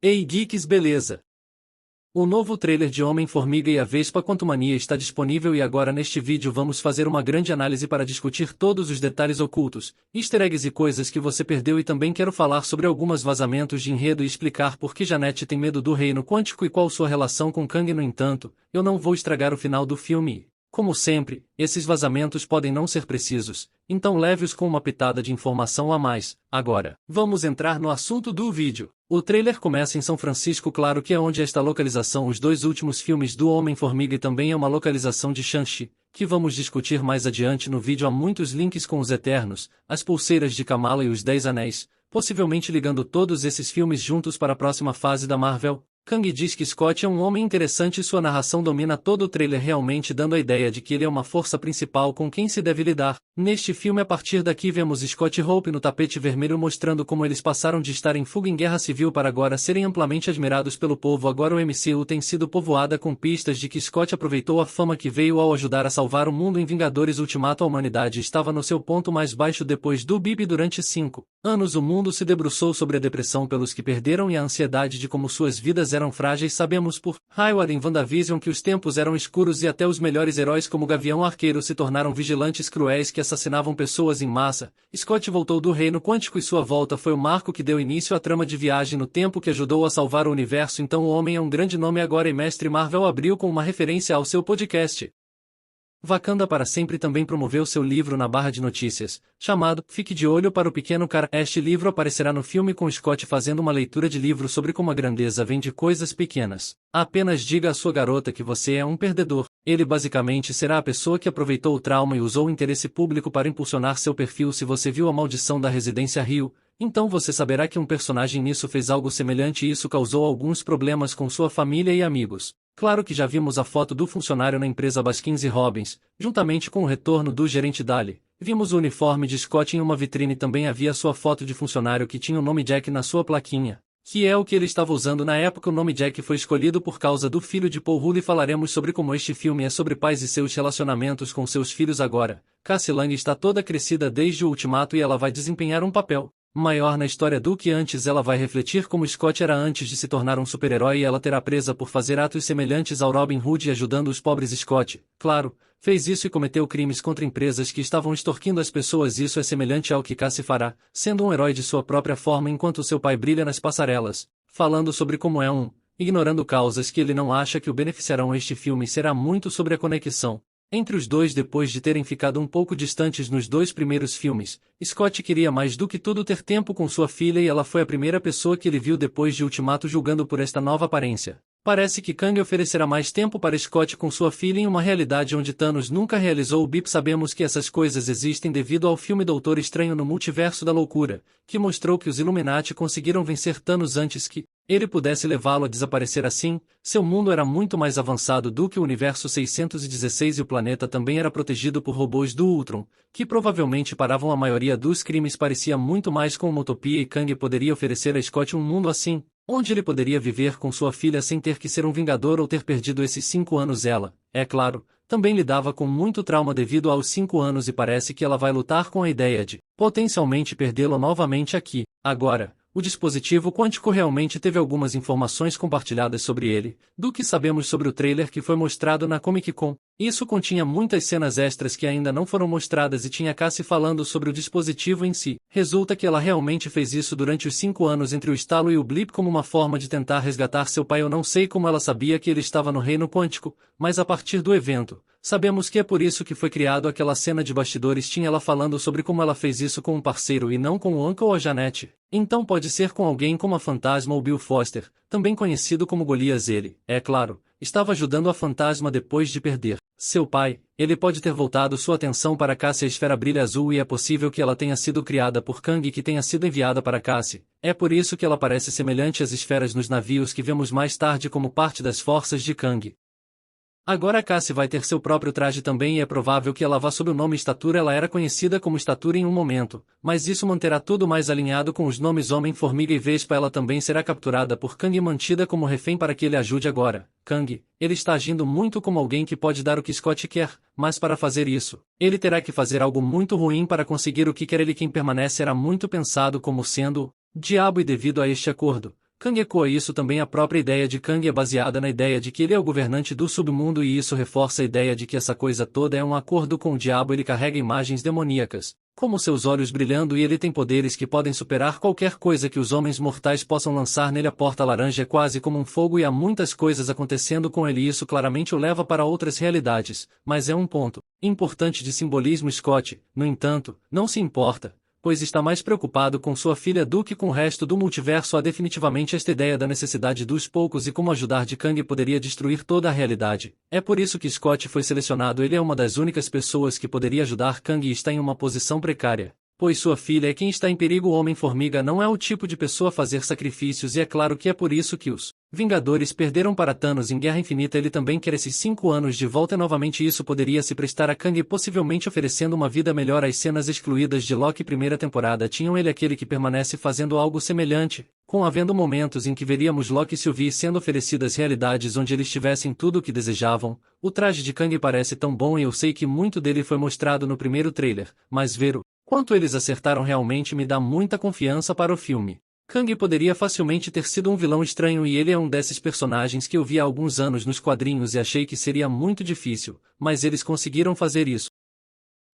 Ei geeks, beleza? O novo trailer de Homem-Formiga e a Vespa Quantumania está disponível e agora neste vídeo vamos fazer uma grande análise para discutir todos os detalhes ocultos, easter eggs e coisas que você perdeu e também quero falar sobre alguns vazamentos de enredo e explicar por que Janet tem medo do reino quântico e qual sua relação com Kang. No entanto, eu não vou estragar o final do filme. Como sempre, esses vazamentos podem não ser precisos, então leve-os com uma pitada de informação a mais. Agora, vamos entrar no assunto do vídeo. O trailer começa em São Francisco, claro que é onde está a localização os dois últimos filmes do Homem-Formiga e também é uma localização de Shang-Chi, que vamos discutir mais adiante no vídeo. Há muitos links com os Eternos, as pulseiras de Kamala e os 10 Anéis, possivelmente ligando todos esses filmes juntos para a próxima fase da Marvel. Kang diz que Scott é um homem interessante e sua narração domina todo o trailer, realmente dando a ideia de que ele é uma força principal com quem se deve lidar. Neste filme, a partir daqui vemos Scott e Hope no tapete vermelho mostrando como eles passaram de estar em fuga em guerra civil para agora serem amplamente admirados pelo povo. Agora o MCU tem sido povoada com pistas de que Scott aproveitou a fama que veio ao ajudar a salvar o mundo em Vingadores Ultimato. A humanidade estava no seu ponto mais baixo depois do BIB. Durante 5 anos o mundo se debruçou sobre a depressão pelos que perderam e a ansiedade de como suas vidas eram frágeis. Sabemos por Hayward em WandaVision que os tempos eram escuros e até os melhores heróis como Gavião Arqueiro se tornaram vigilantes cruéis que assassinavam pessoas em massa. Scott voltou do reino quântico e sua volta foi o marco que deu início à trama de viagem no tempo que ajudou a salvar o universo. Então o homem é um grande nome agora e Mestre Marvel abriu com uma referência ao seu podcast. Wakanda para Sempre também promoveu seu livro na barra de notícias, chamado Fique de Olho para o Pequeno Cara. Este livro aparecerá no filme com Scott fazendo uma leitura de livro sobre como a grandeza vem de coisas pequenas. Apenas diga à sua garota que você é um perdedor. Ele basicamente será a pessoa que aproveitou o trauma e usou o interesse público para impulsionar seu perfil. Se você viu A Maldição da Residência Rio, então você saberá que um personagem nisso fez algo semelhante e isso causou alguns problemas com sua família e amigos. Claro que já vimos a foto do funcionário na empresa Baskins e Robbins, juntamente com o retorno do gerente Daly. Vimos o uniforme de Scott em uma vitrine, também havia sua foto de funcionário que tinha o nome Jack na sua plaquinha, que é o que ele estava usando na época. O nome Jack foi escolhido por causa do filho de Paul Rudd e falaremos sobre como este filme é sobre pais e seus relacionamentos com seus filhos agora. Cassie Lang está toda crescida desde o Ultimato e ela vai desempenhar um papel maior na história do que antes. Ela vai refletir como Scott era antes de se tornar um super-herói e ela terá presa por fazer atos semelhantes ao Robin Hood e ajudando os pobres. Scott, claro, fez isso e cometeu crimes contra empresas que estavam extorquindo as pessoas. Isso é semelhante ao que Cassie fará, sendo um herói de sua própria forma enquanto seu pai brilha nas passarelas, falando sobre como é ignorando causas que ele não acha que o beneficiarão. Este filme será muito sobre a conexão entre os dois depois de terem ficado um pouco distantes nos dois primeiros filmes. Scott queria mais do que tudo ter tempo com sua filha e ela foi a primeira pessoa que ele viu depois de Ultimato, julgando por esta nova aparência. Parece que Kang oferecerá mais tempo para Scott com sua filha em uma realidade onde Thanos nunca realizou o BIP. Sabemos que essas coisas existem devido ao filme Doutor Estranho no Multiverso da Loucura, que mostrou que os Illuminati conseguiram vencer Thanos antes que ele pudesse levá-lo a desaparecer. Assim, seu mundo era muito mais avançado do que o universo 616 e o planeta também era protegido por robôs do Ultron, que provavelmente paravam a maioria dos crimes. Parecia muito mais com uma utopia e Kang poderia oferecer a Scott um mundo assim, onde ele poderia viver com sua filha sem ter que ser um vingador ou ter perdido esses 5 anos. Ela, é claro, também lidava com muito trauma devido aos 5 anos e parece que ela vai lutar com a ideia de potencialmente perdê-lo novamente aqui. Agora, o dispositivo quântico realmente teve algumas informações compartilhadas sobre ele, do que sabemos sobre o trailer que foi mostrado na Comic Con. Isso continha muitas cenas extras que ainda não foram mostradas e tinha Cassie falando sobre o dispositivo em si. Resulta que ela realmente fez isso durante os 5 anos entre o estalo e o blip como uma forma de tentar resgatar seu pai. Eu não sei como ela sabia que ele estava no reino quântico, mas a partir do evento, sabemos que é por isso que foi criado aquela cena de bastidores. Tinha ela falando sobre como ela fez isso com um parceiro e não com o Uncle ou a Janet. Então pode ser com alguém como a Fantasma ou Bill Foster, também conhecido como Golias. Ele, é claro, estava ajudando a Fantasma depois de perder seu pai. Ele pode ter voltado sua atenção para Cassie. A esfera brilha azul e é possível que ela tenha sido criada por Kang e que tenha sido enviada para Cassie. É por isso que ela parece semelhante às esferas nos navios que vemos mais tarde como parte das forças de Kang. Agora Cassie vai ter seu próprio traje também e é provável que ela vá sob o nome Estatura. Ela era conhecida como Estatura em um momento, mas isso manterá tudo mais alinhado com os nomes Homem-Formiga e Vespa. Ela também será capturada por Kang e mantida como refém para que ele ajude agora. Kang, ele está agindo muito como alguém que pode dar o que Scott quer, mas para fazer isso, ele terá que fazer algo muito ruim para conseguir o que quer. Ele quem permanece era muito pensado como sendo o diabo e devido a este acordo, Kang ecoa isso também. A própria ideia de Kang é baseada na ideia de que ele é o governante do submundo e isso reforça a ideia de que essa coisa toda é um acordo com o diabo. Ele carrega imagens demoníacas, como seus olhos brilhando e ele tem poderes que podem superar qualquer coisa que os homens mortais possam lançar nele. A porta laranja é quase como um fogo e há muitas coisas acontecendo com ele e isso claramente o leva para outras realidades, mas é um ponto importante de simbolismo. Scott, no entanto, não se importa, pois está mais preocupado com sua filha do que com o resto do multiverso. Há definitivamente esta ideia da necessidade dos poucos e como ajudar de Kang poderia destruir toda a realidade. É por isso que Scott foi selecionado. Ele é uma das únicas pessoas que poderia ajudar Kang e está em uma posição precária, pois sua filha é quem está em perigo. O Homem-Formiga não é o tipo de pessoa a fazer sacrifícios e é claro que é por isso que os Vingadores perderam para Thanos em Guerra Infinita. Ele também quer esses 5 anos de volta e novamente isso poderia se prestar a Kang possivelmente oferecendo uma vida melhor. As cenas excluídas de Loki primeira temporada tinham ele aquele que permanece fazendo algo semelhante, com havendo momentos em que veríamos Loki e Sylvie sendo oferecidas realidades onde eles tivessem tudo o que desejavam. O traje de Kang parece tão bom e eu sei que muito dele foi mostrado no primeiro trailer, mas ver o quanto eles acertaram realmente me dá muita confiança para o filme. Kang poderia facilmente ter sido um vilão estranho e ele é um desses personagens que eu vi há alguns anos nos quadrinhos e achei que seria muito difícil, mas eles conseguiram fazer isso.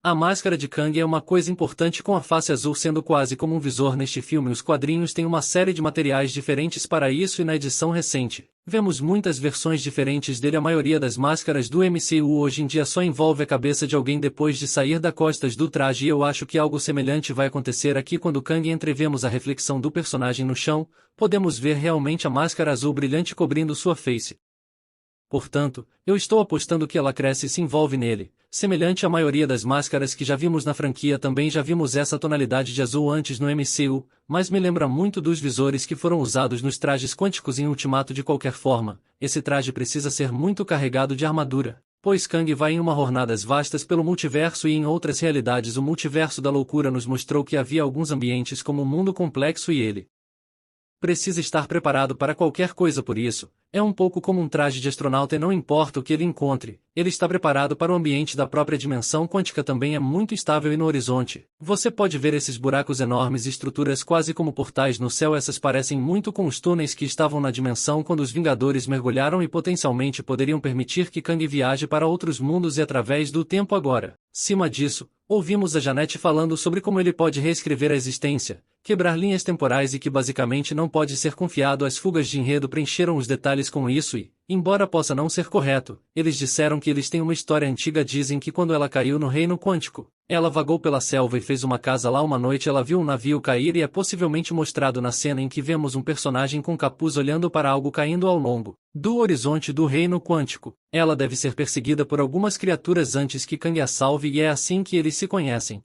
A máscara de Kang é uma coisa importante, com a face azul sendo quase como um visor neste filme. Os quadrinhos têm uma série de materiais diferentes para isso e na edição recente vemos muitas versões diferentes dele. A maioria das máscaras do MCU hoje em dia só envolve a cabeça de alguém depois de sair das costas do traje e eu acho que algo semelhante vai acontecer aqui. Quando Kang entrevemos a reflexão do personagem no chão, podemos ver realmente a máscara azul brilhante cobrindo sua face. Portanto, eu estou apostando que ela cresce e se envolve nele, semelhante à maioria das máscaras que já vimos na franquia. Também já vimos essa tonalidade de azul antes no MCU, mas me lembra muito dos visores que foram usados nos trajes quânticos em Ultimato. De qualquer forma, esse traje precisa ser muito carregado de armadura, pois Kang vai em uma jornadas vastas pelo multiverso e em outras realidades. O multiverso da loucura nos mostrou que havia alguns ambientes como um mundo complexo e ele precisa estar preparado para qualquer coisa. Por isso, é um pouco como um traje de astronauta e não importa o que ele encontre, ele está preparado para o ambiente da própria dimensão quântica. Também é muito estável e no horizonte você pode ver esses buracos enormes e estruturas quase como portais no céu. Essas parecem muito com os túneis que estavam na dimensão quando os Vingadores mergulharam e potencialmente poderiam permitir que Kang viaje para outros mundos e através do tempo. Agora, cima disso, ouvimos a Janet falando sobre como ele pode reescrever a existência, quebrar linhas temporais e que basicamente não pode ser confiado. As fugas de enredo preencheram os detalhes com isso e, embora possa não ser correto, eles disseram que eles têm uma história antiga. Dizem que quando ela caiu no reino quântico, ela vagou pela selva e fez uma casa lá. Uma noite ela viu um navio cair e é possivelmente mostrado na cena em que vemos um personagem com capuz olhando para algo caindo ao longo do horizonte do reino quântico. Ela deve ser perseguida por algumas criaturas antes que Kang a salve e é assim que eles se conhecem.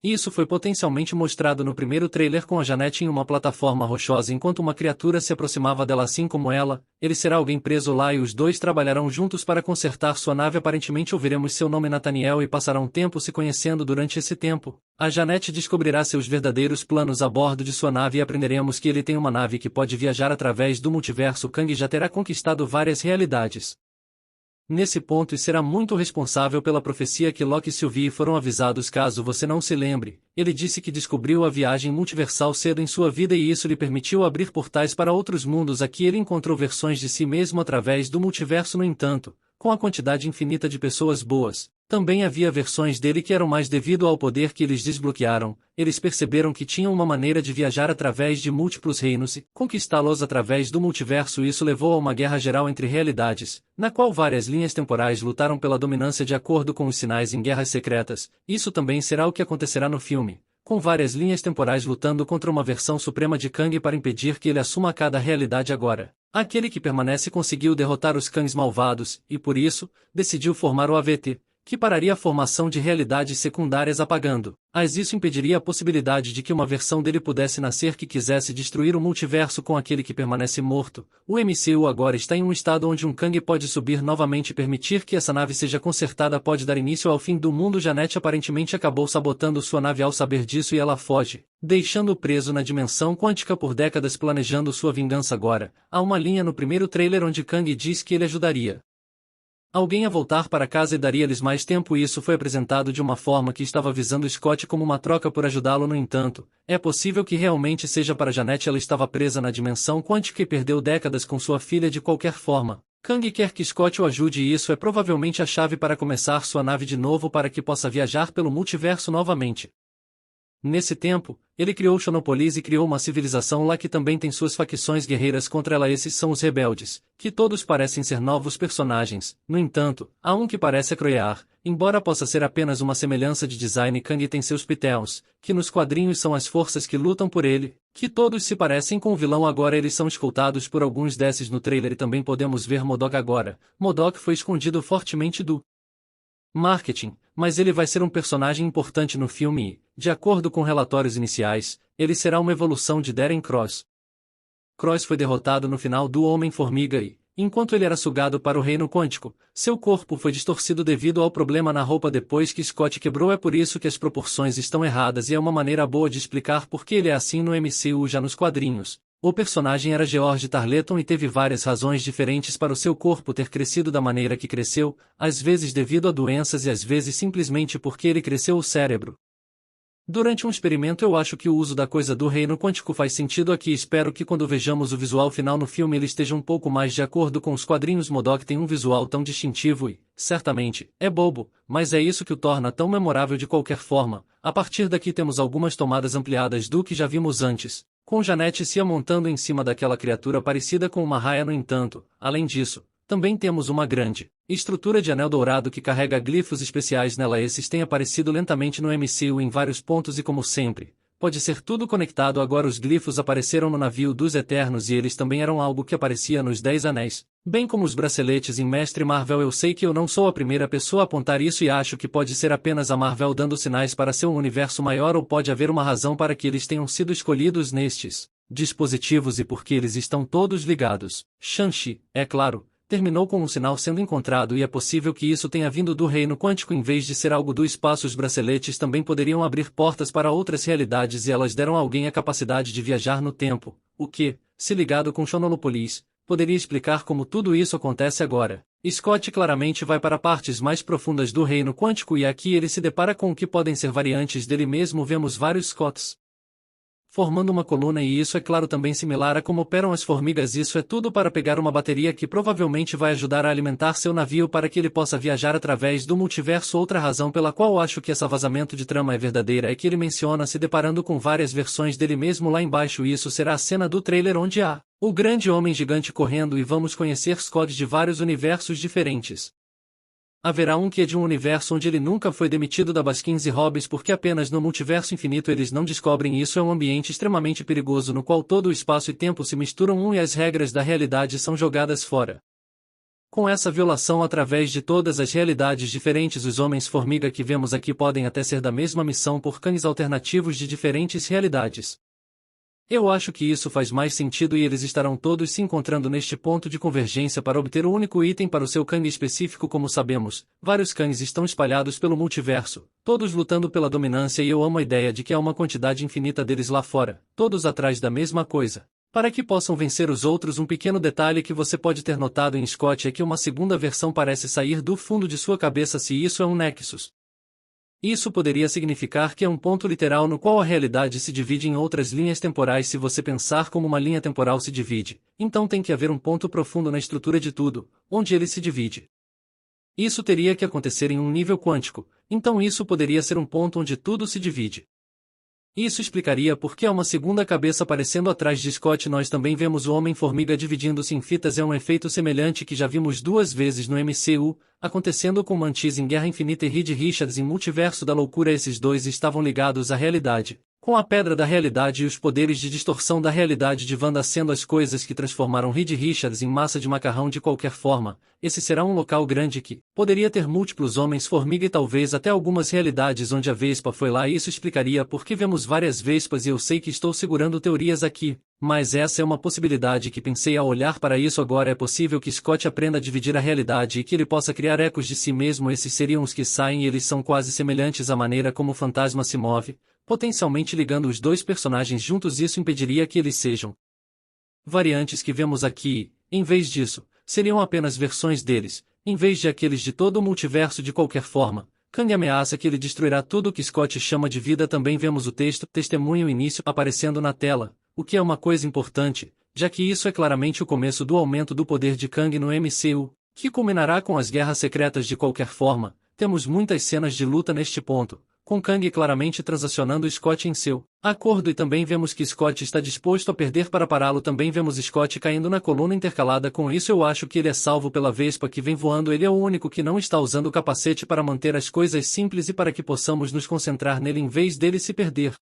Isso foi potencialmente mostrado no primeiro trailer com a Janet em uma plataforma rochosa enquanto uma criatura se aproximava dela. Assim como ela, ele será alguém preso lá e os dois trabalharão juntos para consertar sua nave. Aparentemente ouviremos seu nome Nathaniel e passarão tempo se conhecendo. Durante esse tempo, a Janet descobrirá seus verdadeiros planos a bordo de sua nave e aprenderemos que ele tem uma nave que pode viajar através do multiverso. Kang já terá conquistado várias realidades nesse ponto e será muito responsável pela profecia que Loki e Sylvie foram avisados. Caso você não se lembre, ele disse que descobriu a viagem multiversal cedo em sua vida e isso lhe permitiu abrir portais para outros mundos. Aqui ele encontrou versões de si mesmo através do multiverso. No entanto, com a quantidade infinita de pessoas boas, também havia versões dele que eram mais devido ao poder que eles desbloquearam. Eles perceberam que tinham uma maneira de viajar através de múltiplos reinos e conquistá-los através do multiverso. Isso levou a uma guerra geral entre realidades, na qual várias linhas temporais lutaram pela dominância de acordo com os sinais em guerras secretas. Isso também será o que acontecerá no filme, com várias linhas temporais lutando contra uma versão suprema de Kang para impedir que ele assuma cada realidade. Agora, aquele que permanece conseguiu derrotar os Kangs malvados, e por isso, decidiu formar o AVT, que pararia a formação de realidades secundárias apagando. Mas isso impediria a possibilidade de que uma versão dele pudesse nascer que quisesse destruir o multiverso com aquele que permanece morto. O MCU agora está em um estado onde um Kang pode subir novamente e permitir que essa nave seja consertada. Pode dar início ao fim do mundo. Janet aparentemente acabou sabotando sua nave ao saber disso e ela foge, deixando-o preso na dimensão quântica por décadas planejando sua vingança. Agora, há uma linha no primeiro trailer onde Kang diz que ele ajudaria alguém a voltar para casa e daria-lhes mais tempo, e isso foi apresentado de uma forma que estava visando Scott como uma troca por ajudá-lo. No entanto, é possível que realmente seja para Janet. Ela estava presa na dimensão quântica e perdeu décadas com sua filha de qualquer forma. Kang quer que Scott o ajude, e isso é provavelmente a chave para começar sua nave de novo para que possa viajar pelo multiverso novamente. Nesse tempo, ele criou Xenopolis e criou uma civilização lá que também tem suas facções guerreiras contra ela. Esses são os rebeldes, que todos parecem ser novos personagens. No entanto, há um que parece acroiar, embora possa ser apenas uma semelhança de design. Kang tem seus Pytheons, que nos quadrinhos são as forças que lutam por ele, que todos se parecem com o vilão. Agora eles são escoltados por alguns desses no trailer, e também podemos ver MODOK agora. MODOK foi escondido fortemente do marketing, mas ele vai ser um personagem importante no filme e, de acordo com relatórios iniciais, ele será uma evolução de Darren Cross. Cross foi derrotado no final do Homem-Formiga e, enquanto ele era sugado para o reino quântico, seu corpo foi distorcido devido ao problema na roupa depois que Scott quebrou. É por isso que as proporções estão erradas, e é uma maneira boa de explicar por que ele é assim no MCU. Já nos quadrinhos, o personagem era George Tarleton e teve várias razões diferentes para o seu corpo ter crescido da maneira que cresceu, às vezes devido a doenças e às vezes simplesmente porque ele cresceu o cérebro. Durante um experimento, eu acho que o uso da coisa do reino quântico faz sentido aqui. Espero que quando vejamos o visual final no filme ele esteja um pouco mais de acordo com os quadrinhos. MODOK tem um visual tão distintivo e, certamente, é bobo, mas é isso que o torna tão memorável de qualquer forma. A partir daqui temos algumas tomadas ampliadas do que já vimos antes, com Janet se amontando em cima daquela criatura parecida com uma raia. No entanto, além disso, também temos uma grande estrutura de anel dourado que carrega glifos especiais nela. Esses têm aparecido lentamente no MCU em vários pontos e, como sempre, pode ser tudo conectado. Agora os glifos apareceram no navio dos Eternos e eles também eram algo que aparecia nos 10 Anéis, bem como os braceletes em Mestre Marvel. Eu sei que eu não sou a primeira pessoa a apontar isso e acho que pode ser apenas a Marvel dando sinais para seu universo maior, ou pode haver uma razão para que eles tenham sido escolhidos nestes dispositivos e porque eles estão todos ligados. Shang-Chi, é claro, terminou com um sinal sendo encontrado, e é possível que isso tenha vindo do reino quântico em vez de ser algo do espaço. Os braceletes também poderiam abrir portas para outras realidades e elas deram a alguém a capacidade de viajar no tempo, o que, se ligado com Xenopolis, poderia explicar como tudo isso acontece agora. Scott claramente vai para partes mais profundas do reino quântico e aqui ele se depara com o que podem ser variantes dele mesmo. Vemos vários Scotts formando uma coluna, e isso é claro também similar a como operam as formigas. Isso é tudo para pegar uma bateria que provavelmente vai ajudar a alimentar seu navio para que ele possa viajar através do multiverso. Outra razão pela qual acho que esse vazamento de trama é verdadeira é que ele menciona se deparando com várias versões dele mesmo lá embaixo, e isso será a cena do trailer onde há o grande homem gigante correndo e vamos conhecer Scott de vários universos diferentes. Haverá um que é de um universo onde ele nunca foi demitido da Baskins e Robbins, porque apenas no multiverso infinito eles não descobrem isso. É um ambiente extremamente perigoso no qual todo o espaço e tempo se misturam e as regras da realidade são jogadas fora. Com essa violação através de todas as realidades diferentes, os Homens-Formiga que vemos aqui podem até ser da mesma missão por cães alternativos de diferentes realidades. Eu acho que isso faz mais sentido e eles estarão todos se encontrando neste ponto de convergência para obter o único item para o seu Kang específico. Como sabemos, vários Kangs estão espalhados pelo multiverso, todos lutando pela dominância, e eu amo a ideia de que há uma quantidade infinita deles lá fora, todos atrás da mesma coisa, para que possam vencer os outros. Um pequeno detalhe que você pode ter notado em Scott é que uma segunda versão parece sair do fundo de sua cabeça. Se isso é um Nexus, isso poderia significar que é um ponto literal no qual a realidade se divide em outras linhas temporais. Se você pensar como uma linha temporal se divide, então tem que haver um ponto profundo na estrutura de tudo, onde ele se divide. Isso teria que acontecer em um nível quântico, então isso poderia ser um ponto onde tudo se divide. Isso explicaria por que há uma segunda cabeça aparecendo atrás de Scott. Nós também vemos o Homem-Formiga dividindo-se em fitas. É um efeito semelhante que já vimos 2 vezes no MCU, acontecendo com Mantis em Guerra Infinita e Reed Richards em Multiverso da Loucura. Esses dois estavam ligados à realidade, com a Pedra da Realidade e os poderes de distorção da realidade de Wanda sendo as coisas que transformaram Reed Richards em massa de macarrão. De qualquer forma, esse será um local grande que poderia ter múltiplos Homens-Formiga e talvez até algumas realidades onde a Vespa foi lá. Isso explicaria por que vemos várias Vespas, e eu sei que estou segurando teorias aqui, mas essa é uma possibilidade que pensei ao olhar para isso agora. É possível que Scott aprenda a dividir a realidade e que ele possa criar ecos de si mesmo. Esses seriam os que saem e eles são quase semelhantes à maneira como o fantasma se move, potencialmente ligando os dois personagens juntos. Isso impediria que eles sejam variantes que vemos aqui, em vez disso, seriam apenas versões deles. Em vez de aqueles de todo o multiverso de qualquer forma, Kang ameaça que ele destruirá tudo o que Scott chama de vida. Também vemos o texto testemunho início aparecendo na tela, o que é uma coisa importante, já que isso é claramente o começo do aumento do poder de Kang no MCU, que culminará com as guerras secretas. De qualquer forma, temos muitas cenas de luta neste ponto, com Kang claramente transacionando Scott em seu acordo, e também vemos que Scott está disposto a perder para pará-lo. Também vemos Scott caindo na coluna. Intercalada com isso, eu acho que ele é salvo pela Vespa que vem voando. Ele é o único que não está usando o capacete para manter as coisas simples e para que possamos nos concentrar nele em vez dele se perder.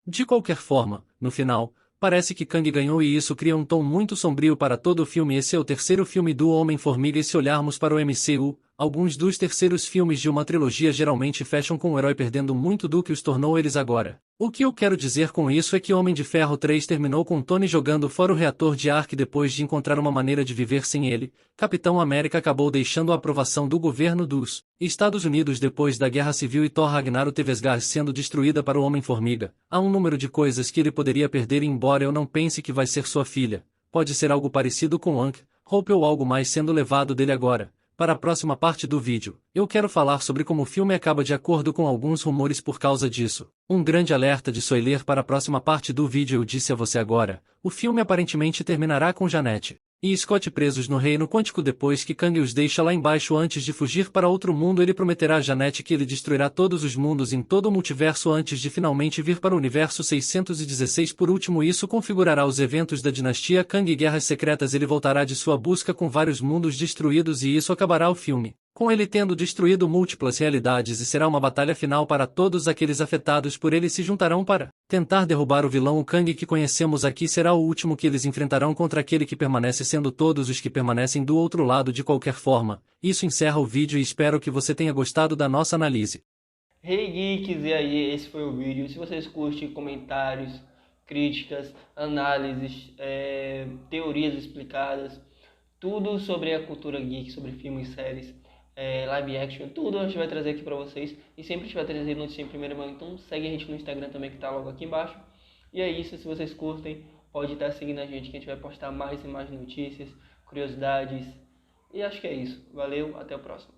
De qualquer forma, no final, parece que Kang ganhou e isso cria um tom muito sombrio para todo o filme. Esse é o terceiro filme do Homem-Formiga, e se olharmos para o MCU, alguns dos terceiros filmes de uma trilogia geralmente fecham com o herói perdendo muito do que os tornou eles agora. O que eu quero dizer com isso é que Homem de Ferro 3 terminou com Tony jogando fora o reator de Ark depois de encontrar uma maneira de viver sem ele. Capitão América acabou deixando a aprovação do governo dos Estados Unidos depois da Guerra Civil, e Thor Ragnarok teve Asgard sendo destruída para o Homem-Formiga. Há um número de coisas que ele poderia perder, e embora eu não pense que vai ser sua filha, pode ser algo parecido com Hank, Hope ou algo mais sendo levado dele agora. Para a próxima parte do vídeo, eu quero falar sobre como o filme acaba de acordo com alguns rumores por causa disso. Um grande alerta de spoiler para a próxima parte do vídeo. Eu disse a você agora, o filme aparentemente terminará com Janet e Scott presos no reino quântico depois que Kang os deixa lá embaixo antes de fugir para outro mundo. Ele prometerá a Janet que ele destruirá todos os mundos em todo o multiverso antes de finalmente vir para o universo 616. Por último, isso configurará os eventos da dinastia Kang e Guerras Secretas. Ele voltará de sua busca com vários mundos destruídos e isso acabará o filme com ele tendo destruído múltiplas realidades, e será uma batalha final para todos aqueles afetados por ele se juntarão para tentar derrubar o vilão. O Kang que conhecemos aqui será o último que eles enfrentarão contra aquele que permanece, sendo todos os que permanecem do outro lado. De qualquer forma, isso encerra o vídeo e espero que você tenha gostado da nossa análise. Hey Geeks, e aí, esse foi o vídeo. Se vocês curtem comentários, críticas, análises, teorias explicadas, tudo sobre a cultura geek, sobre filmes, séries, live action, tudo a gente vai trazer aqui pra vocês. E sempre a gente vai trazer notícia em primeira mão, então segue a gente no Instagram também, que tá logo aqui embaixo. E é isso, se vocês curtem, pode estar seguindo a gente, que a gente vai postar mais e mais notícias, curiosidades. E acho que é isso. Valeu, até o próximo.